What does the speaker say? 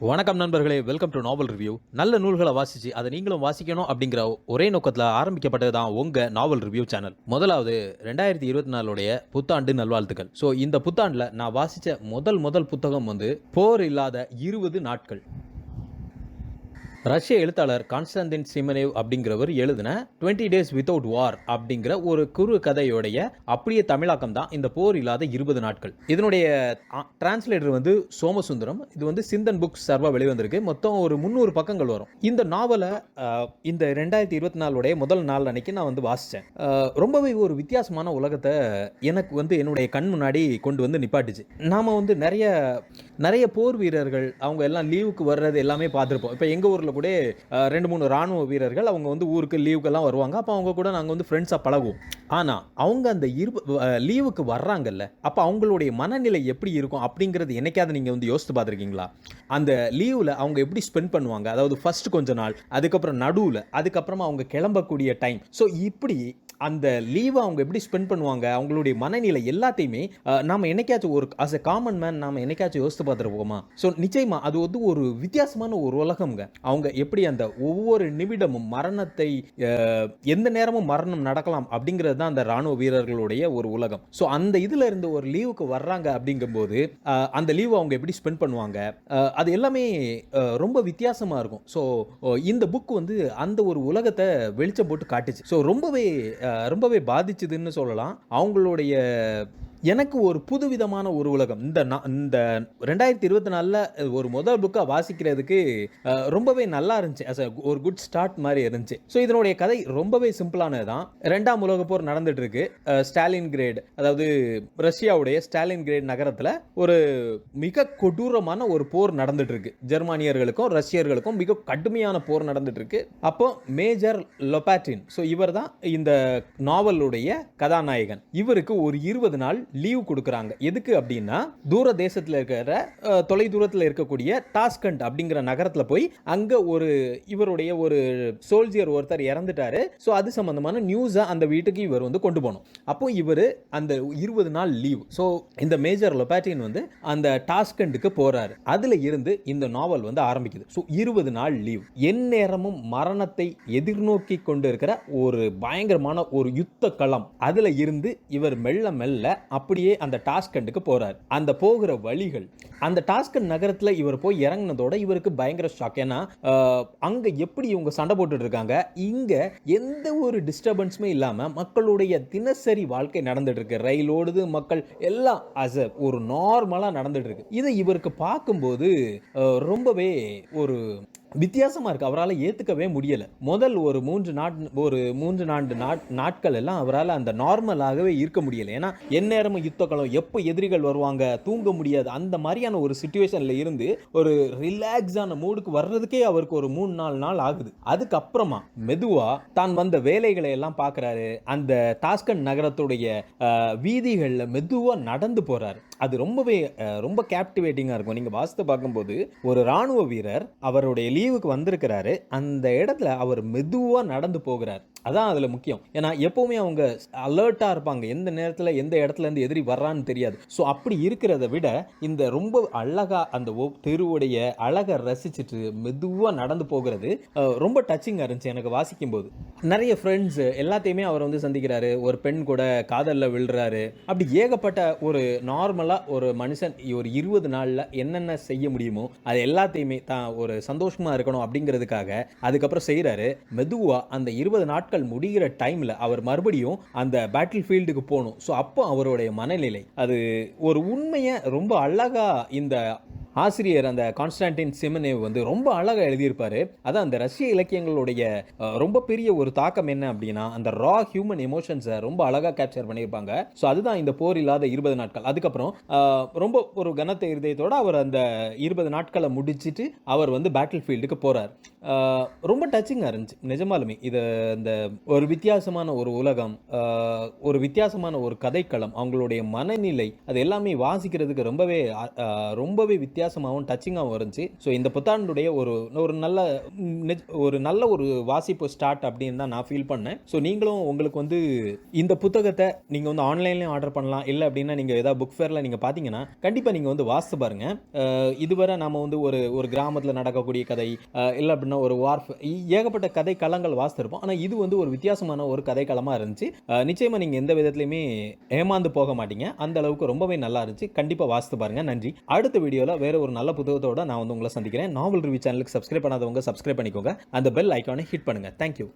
வணக்கம் நண்பர்களே, welcome to novel review. நல்ல நூல்களை வாசிச்சு அதை நீங்களும் வாசிக்கணும் அப்படிங்கிற ஒரே நோக்கத்தில் ஆரம்பிக்கப்பட்டது தான் உங்க நாவல் ரிவ்யூ சேனல். முதலாவது 2024 புத்தாண்டு நல்வாழ்த்துக்கள். ஸோ இந்த புத்தாண்டில் நான் வாசித்த முதல் புத்தகம் வந்து போர் இல்லாத 20 நாட்கள். ரஷ்ய எழுத்தாளர் கான்ஸ்டான்டின் சிமனேவ் அப்படிங்கிறவர் எழுதின 20 டேஸ் வித்தவுட் வார் அப்படிங்கிற ஒரு குறு கதையோடைய அப்படியே தமிழாக்கம் தான் இந்த போர் இல்லாத 20 நாட்கள். இதனுடைய டிரான்ஸ்லேட்டர் வந்து சோமசுந்தரம். இது வந்து சிந்தன் புக்ஸ் சார்பாக வெளிவந்திருக்கு. மொத்தம் ஒரு 300 பக்கங்கள் வரும். இந்த நாவலை இந்த 2024 முதல் நாள் அன்னைக்கு நான் வந்து வாசித்தேன். ரொம்பவே ஒரு வித்தியாசமான உலகத்தை எனக்கு வந்து என்னுடைய கண் முன்னாடி கொண்டு வந்து நிப்பாட்டுச்சு. நாம் வந்து நிறைய போர் வீரர்கள் அவங்க எல்லாம் லீவுக்கு வர்றது எல்லாமே பார்த்துருப்போம். இப்போ எங்கள் ஊரில் கூட 2-3 ராணுவ வீரர்கள் அவங்க வந்து ஊருக்கு லீவுக்கெல்லாம் வருவாங்க. அப்போ அவங்க கூட நாங்கள் வந்து ஃப்ரெண்ட்ஸாக பழகுவோம். ஆனால் அவங்க அந்த லீவுக்கு வர்றாங்கல்ல, அப்போ அவங்களுடைய மனநிலை எப்படி இருக்கும் அப்படிங்கிறது என்னைக்காவது நீங்கள் வந்து யோசித்து பார்த்துருக்கீங்களா? அந்த லீவில் அவங்க எப்படி ஸ்பெண்ட் பண்ணுவாங்க, அதாவது ஃபர்ஸ்ட் கொஞ்ச நாள், அதுக்கப்புறம் நடுவில், அதுக்கப்புறமா அவங்க கிளம்பக்கூடிய டைம். ஸோ இப்படி அந்த லீவை அவங்க எப்படி ஸ்பெண்ட் பண்ணுவாங்க, அவங்களுடைய மனநிலை எல்லாத்தையுமே நாம் என்னைக்காச்சும் ஒரு அஸ் எ காமன் மேன் நாம் என்னைக்காச்சும் யோசித்து பார்த்துருப்போமா? ஸோ நிச்சயமாக அது வந்து ஒரு வித்தியாசமான ஒரு உலகம்ங்க. அவங்க எப்படி அந்த ஒவ்வொரு நிமிடமும் மரணத்தை எந்த நேரமும் மரணம் நடக்கலாம் அப்படிங்கிறது தான் அந்த ராணுவ வீரர்களுடைய ஒரு உலகம். ஸோ அந்த இதில் இருந்து ஒரு லீவுக்கு வர்றாங்க அப்படிங்கும்போது அந்த லீவை அவங்க எப்படி ஸ்பெண்ட் பண்ணுவாங்க, அது எல்லாமே ரொம்ப வித்தியாசமாக இருக்கும். ஸோ இந்த புக் வந்து அந்த ஒரு உலகத்தை வெளிச்சம் போட்டு காட்டுச்சு. ஸோ ரொம்பவே பாதிச்சுதுன்னு சொல்லலாம். அவங்களுடைய எனக்கு ஒரு புதுவிதமான ஒரு உலகம் இந்த 2024 ஒரு முதல் புக்காக வாசிக்கிறதுக்கு ரொம்பவே நல்லா இருந்துச்சு. ஒரு குட் ஸ்டார்ட் மாதிரி இருந்துச்சு. ஸோ இதனுடைய கதை ரொம்பவே சிம்பிளானது தான். 2ஆம் உலகப் போர் நடந்துட்டு இருக்கு. ஸ்டாலின் கிரேட், அதாவது ரஷ்யாவுடைய ஸ்டாலின் கிரேட் நகரத்தில் ஒரு மிக கொடூரமான ஒரு போர் நடந்துட்டு இருக்கு. ஜெர்மானியர்களுக்கும் ரஷ்யர்களுக்கும் மிக கடுமையான போர் நடந்துட்டு இருக்கு. அப்போ மேஜர் லொபாட்டின், ஸோ இவர் தான் இந்த நாவலுடைய கதாநாயகன். இவருக்கு ஒரு 20 நாள் லீவ் கொடுக்குறாங்க. எதுக்கு அப்படின்னா, தூர தேசத்தில் இருக்கிற தொலை தூரத்தில் இருக்கக்கூடிய டாஸ்கண்ட் அப்படிங்கிற நகரத்தில் போய் அங்க இவருடைய ஒரு சோல்ஜியர் ஒருத்தர் இறந்துட்டாரு. ஸோ அது சம்பந்தமான நியூஸை அந்த வீட்டுக்கு இவர் வந்து கொண்டு போகணும். அப்போ இவர் அந்த 20 நாள் லீவ். ஸோ இந்த மேஜர் லொபாட்டின் வந்து அந்த டாஸ்கண்டுக்கு போறாரு. அதுல இருந்து இந்த நாவல் வந்து ஆரம்பிக்குது. ஸோ 20 நாள் லீவ், எந்நேரமும் மரணத்தை எதிர்நோக்கி கொண்டு இருக்கிற ஒரு பயங்கரமான ஒரு யுத்த களம். அதுல இருந்து இவர் மெல்ல மெல்ல அப்படியே அந்த டாஸ்கண்டுக்கு போறார். அந்த போகிற வழிகள், அந்த டாஸ்கண்ட் நகரத்தில் இவர் போய் இறங்கினதோட இவருக்கு பயங்கர ஷாக். ஏன்னா அங்க எப்படி இவங்க சண்டை போட்டுட்டு இருக்காங்க, இங்க எந்த ஒரு டிஸ்டர்பன்ஸுமே இல்லாம மக்களுடைய தினசரி வாழ்க்கை நடந்துட்டு இருக்கு. ரயில் ஓடுது, மக்கள் எல்லாம் ஒரு நார்மலா நடந்துட்டு இருக்கு. இதை இவருக்கு பார்க்கும்போது ரொம்பவே ஒரு வித்தியாசமா இருக்கு. அவரால் ஏத்துக்கவே முடியல. முதல் ஒரு 3-4 நாட்கள் எல்லாம் அவரால் அந்த நார்மலாகவே இருக்க முடியல. ஏன்னா எந்நேரமும் யுத்த களம், எப்போ எதிரிகள் வருவாங்க, தூங்க முடியாது, அந்த மாதிரியான ஒரு சிச்சுவேஷன்ல இருந்து ஒரு ரிலாக்ஸான மூடுக்கு வர்றதுக்கே அவருக்கு ஒரு 3-4 நாள் ஆகுது. அதுக்கப்புறமா மெதுவா தான் வந்த வேலைகளை எல்லாம் பார்க்கறாரு. அந்த டாஸ்கண்ட் நகரத்துடைய வீதிகள்ல மெதுவா நடந்து போறாரு. அது ரொம்ப கேப்டிவேட்டிங்கா இருக்கும். நீங்க வாசித்து பார்க்கும்போது ஒரு ராணுவ வீரர் அவருடைய லீவுக்கு வந்திருக்கிறாரு. அந்த இடத்துல அவர் மெதுவா நடந்து போகிறார். அதான் அதுல முக்கியம். ஏன்னா எப்பவுமே அவங்க அலர்ட்டா இருப்பாங்க. எந்த நேரத்துல எந்த இடத்துல இருந்து எதிரி வர்றான்னு தெரியாது. ஸோ அப்படி இருக்கிறத விட இந்த ரொம்ப அழகா அந்த தெருவுடைய அழகை ரசிச்சுட்டு மெதுவா நடந்து போகிறது ரொம்ப டச்சிங்கா இருந்துச்சு எனக்கு வாசிக்கும் போது. நிறைய ஃப்ரெண்ட்ஸ் எல்லாத்தையுமே அவர் வந்து சந்திக்கிறாரு. ஒரு பெண் கூட காதலில் விழுறாரு. அப்படி ஏகப்பட்ட ஒரு நார்மலா ஒரு மனுஷன் ஒரு 20 நாள்ல என்னென்ன செய்ய முடியுமோ அது எல்லாத்தையுமே தான் ஒரு சந்தோஷமா இருக்கணும் அப்படிங்கிறதுக்காக அதுக்கப்புறம் செய்யறாரு. மெதுவா அந்த 20 நாட்கள் முடிகிற டைம்ல அவர் மறுபடியும் அந்த பேட்டில் ஃபீல்டுக்கு போகணும். ஸோ அப்போ அவருடைய மனநிலை அது ஒரு உண்மையை ரொம்ப அழகா இந்த ஆசிரியர் அந்த கான்ஸ்டான்டின் சிமனேவ் வந்து ரொம்ப அழகாக எழுதியிருப்பாரு. அதான் அந்த ரஷ்ய இலக்கியங்களுடைய ரொம்ப பெரிய ஒரு தாக்கம் என்ன அப்படின்னா, அந்த ரா ஹியூமன் எமோஷன்ஸை ரொம்ப அழகாக கேப்சர் பண்ணியிருப்பாங்க. ஸோ அதுதான் இந்த போர் இல்லாத 20 நாட்கள். அதுக்கப்புறம் ரொம்ப ஒரு கனத்த இருதயத்தோட அவர் அந்த 20 நாட்களை முடிச்சுட்டு அவர் வந்து பேட்டில் ஃபீல்டுக்கு போறார். ரொம்ப டச்சிங்காக இருந்துச்சு நிஜமாலுமே. இது இந்த ஒரு வித்தியாசமான ஒரு உலகம், ஒரு வித்தியாசமான ஒரு கதைக்களம், அவங்களுடைய மனநிலை, அது எல்லாமே வாசிக்கிறதுக்கு ரொம்பவே வித்தியாசம் வித்தியாசமாகவும் டச்சிங்காகவும் இருந்துச்சு. ஸோ இந்த புத்தாண்டுடைய ஒரு ஒரு நல்ல ஒரு வாசிப்பு ஸ்டார்ட் அப்படின்னு தான் நான் ஃபீல் பண்ணேன். ஸோ நீங்களும் உங்களுக்கு வந்து இந்த புத்தகத்தை நீங்கள் வந்து ஆன்லைன்லேயும் ஆர்டர் பண்ணலாம். இல்லை அப்படின்னா நீங்கள் ஏதாவது புக் ஃபேரில் நீங்கள் பார்த்தீங்கன்னா கண்டிப்பாக நீங்கள் வந்து வாசித்து பாருங்கள். இதுவரை நம்ம வந்து ஒரு கிராமத்தில் நடக்கக்கூடிய கதை, இல்லை அப்படின்னா ஒரு வார்ஃப், ஏகப்பட்ட கதை களங்கள் வாசித்திருப்போம். ஆனால் இது வந்து ஒரு வித்தியாசமான ஒரு கதை களமாக இருந்துச்சு. நிச்சயமாக நீங்கள் எந்த விதத்துலையுமே ஏமாந்து போக மாட்டீங்க. அந்த அளவுக்கு ரொம்பவே நல்லா இருந்துச்சு. கண்டிப்பாக வாசித்து பாருங்க. நன்றி. அடுத்த வீடியோவில் வேற ஒரு நல்ல புத்தகத்தோட நான் வந்து உங்களை சந்திக்கிறேன். நாவல் ரிவ்யூ சேனலுக்கு சப்ஸ்கிரைப் பண்ணாதவங்க சப்ஸ்கிரைப் பண்ணிக்கோங்க. அந்த பெல் ஐக்கானை ஹிட் பண்ணுங்க. தேங்க்யூ.